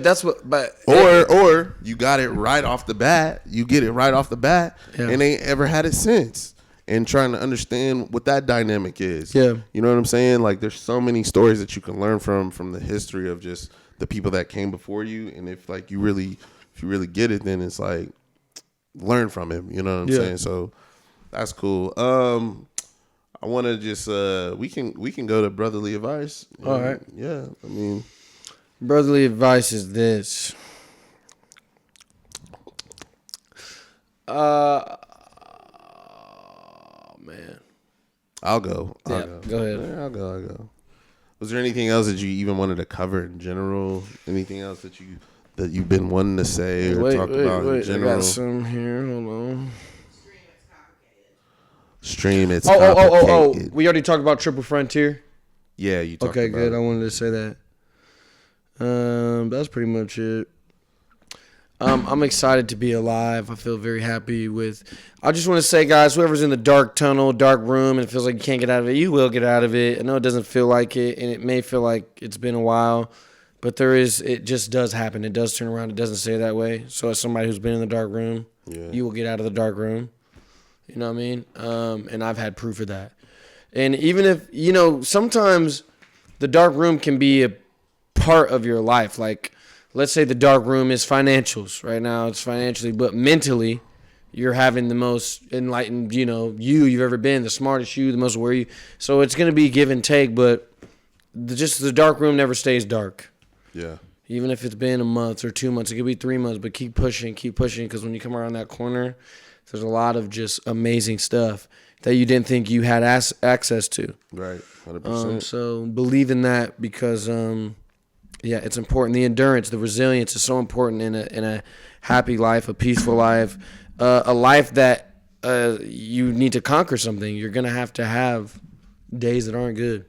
that's what. But or you got it right off the bat. You get it right off the bat, and ain't ever had it since. and trying to understand what that dynamic is. Yeah. You know what I'm saying? Like, there's so many stories that you can learn from the history of just the people that came before you. And if you really get it, then it's like, learn from him. You know what I'm saying? So that's cool. I want to just we can go to brotherly advice. All right. Yeah. I mean, brotherly advice is this. Man. I'll go. Go ahead. Yeah, I'll go. Was there anything else that you even wanted to cover in general? Anything else that you've been wanting to say or talk about in general? I got some here. Hold on. Stream it's complicated. We already talked about Triple Frontier. Yeah, you talked about Okay, good. it. I wanted to say that. That's pretty much it. I'm excited to be alive. I feel very happy with. I just want to say, guys, whoever's in the dark tunnel, dark room, and it feels like you can't get out of it, you will get out of it. I know it doesn't feel like it, and it may feel like it's been a while, but it just does happen. It does turn around. It doesn't stay that way. So as somebody who's been in the dark room, you will get out of the dark room. You know what I mean? And I've had proof of that. And even if, sometimes the dark room can be a part of your life. Like, let's say the dark room is financials. Right now it's financially, but mentally you're having the most enlightened, you've ever been, the smartest you, the most aware you. So it's going to be give and take, but the dark room never stays dark. Yeah. Even if it's been a month or 2 months, it could be 3 months, but keep pushing, because when you come around that corner, there's a lot of just amazing stuff that you didn't think you had access to. Right, 100%. So believe in that because, it's important. The endurance, the resilience is so important in a happy life, a peaceful life, a life that you need to conquer something. You're going to have days that aren't good,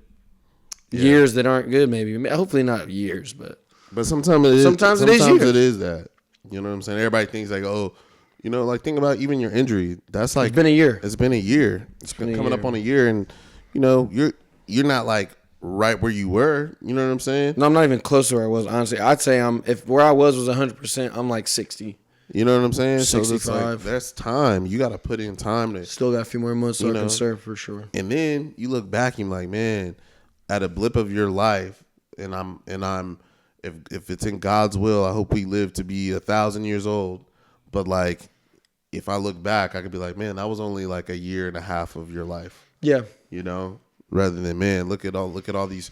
years that aren't good maybe. Hopefully not years, but sometimes it is. Sometimes it is years. It is that. You know what I'm saying? Everybody thinks like, oh, think about even your injury. That's like it's been a year. It's been a year. It's been coming up on a year, and you're not like right where you were. You know what I'm saying? No, I'm not even close to where I was. Honestly, I'd say if where I was 100%, I'm like 60. You know what I'm saying? 65. So it's like, that's time. You got to put in time to. Still got a few more months so I can serve for sure. And then you look back, and you're like, man, at a blip of your life, and I'm, if it's in God's will, I hope we live to be 1,000 years old. But like, if I look back, I could be like, man, that was only like a year and a half of your life. Yeah. Rather than, man, look at all these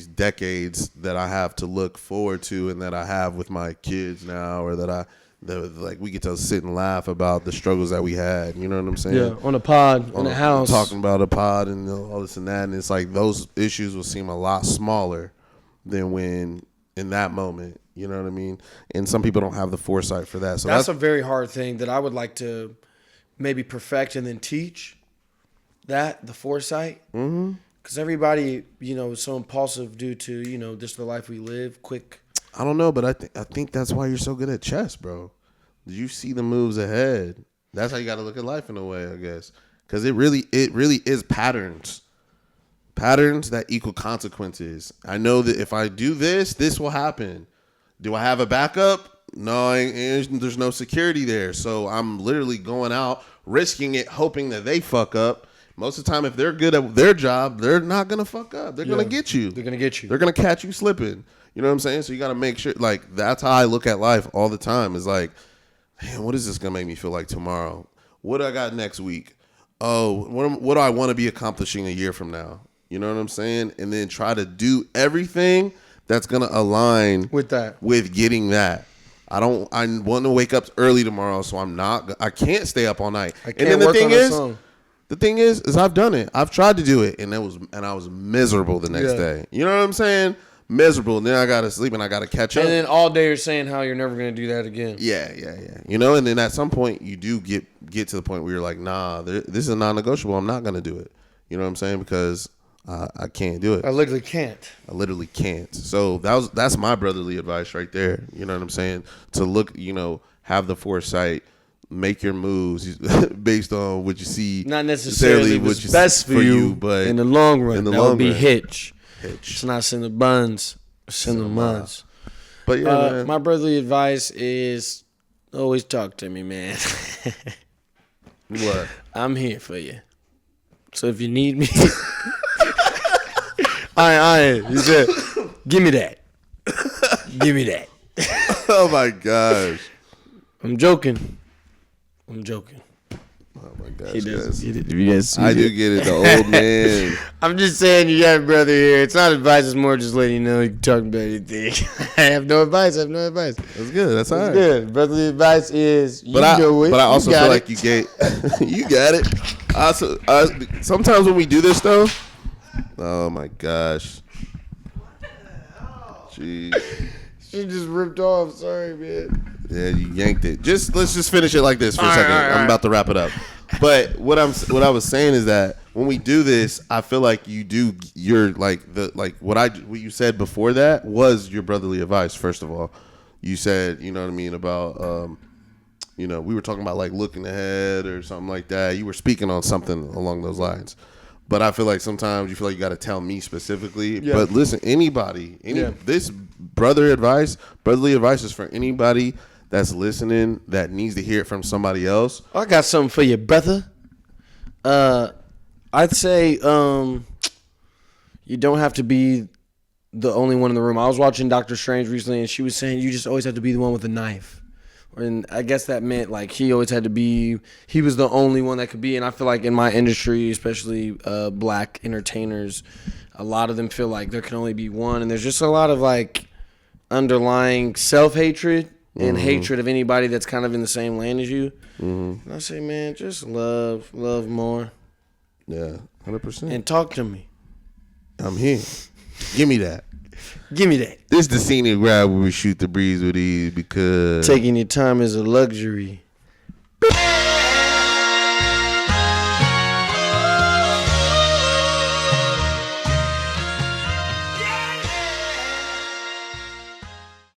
decades that I have to look forward to, and that I have with my kids now, or that we get to sit and laugh about the struggles that we had. You know what I'm saying? Yeah, on a pod, in a house. Talking about a pod and all this and that. And it's like those issues will seem a lot smaller than when in that moment. You know what I mean? And some people don't have the foresight for that. So that's a very hard thing that I would like to maybe perfect and then teach. The foresight. Mm-hmm. Because everybody, is so impulsive due to, just the life we live, quick. I don't know, but I think that's why you're so good at chess, bro. You see the moves ahead. That's how you got to look at life in a way, I guess. Because it really is patterns. Patterns that equal consequences. I know that if I do this will happen. Do I have a backup? No, there's no security there. So I'm literally going out, risking it, hoping that they fuck up. Most of the time, if they're good at their job, they're not going to fuck up. They're going to get you. They're going to get you. They're going to catch you slipping. You know what I'm saying? So you got to make sure, like, that's how I look at life all the time. Is like, man, what is this going to make me feel like tomorrow? What do I got next week? Oh, what do I want to be accomplishing a year from now? You know what I'm saying? And then try to do everything that's going to align with that, with getting that. I want to wake up early tomorrow, so I can't stay up all night. I can't work on a song. The thing is I've done it. I've tried to do it, and I was miserable the next day. You know what I'm saying? Miserable. And then I gotta sleep, and I gotta catch up. And then all day you're saying how you're never gonna do that again. Yeah. And then at some point you do get to the point where you're like, nah, this is non-negotiable. I'm not gonna do it. You know what I'm saying? Because I can't do it. I literally can't. So that's my brotherly advice right there. You know what I'm saying? To look, have the foresight. Make your moves based on what you see. Not necessarily what's best for you, but in the long run, that would be hitch. It's not send the buns, send the muns. But yeah, man. My brotherly advice is always talk to me, man. What? I'm here for you. So if you need me, I. He said, "Give me that. Give me that." Oh my gosh. I'm joking. Oh my gosh. He doesn't Guys. get it. If you guys see I do get it. The old man. I'm just saying you got a brother here. It's not advice. It's more just letting you know you can talk about anything. I have no advice. That's good. That's all right. Good. Brotherly advice is you But know it. But I also feel like you you got it. Also, sometimes when we do this though, oh my gosh. Jeez. She just ripped off. Sorry, man. Yeah, you yanked it. Let's just finish it like this for a second. All right. I'm about to wrap it up. But what I was saying is that when we do this, I feel like you're like what you said before that was your brotherly advice. First of all, you said, you know what I mean, about we were talking about like looking ahead or something like that. You were speaking on something along those lines. But I feel like sometimes you feel like you got to tell me specifically. Yeah. But listen, this brotherly advice is for anybody that's listening that needs to hear it from somebody else. I got something for you, brother. I'd say you don't have to be the only one in the room. I was watching Doctor Strange recently, and she was saying you just always have to be the one with a knife. And I guess that meant like he was the only one that could be. And I feel like in my industry, especially black entertainers, a lot of them feel like there can only be one. And there's just a lot of like underlying self-hatred and hatred of anybody that's kind of in the same lane as you. And I say, man, just love more. Yeah, 100%. And talk to me. I'm here. Give me that. Give me that. This is the scenic ride where we shoot the breeze with ease because taking your time is a luxury.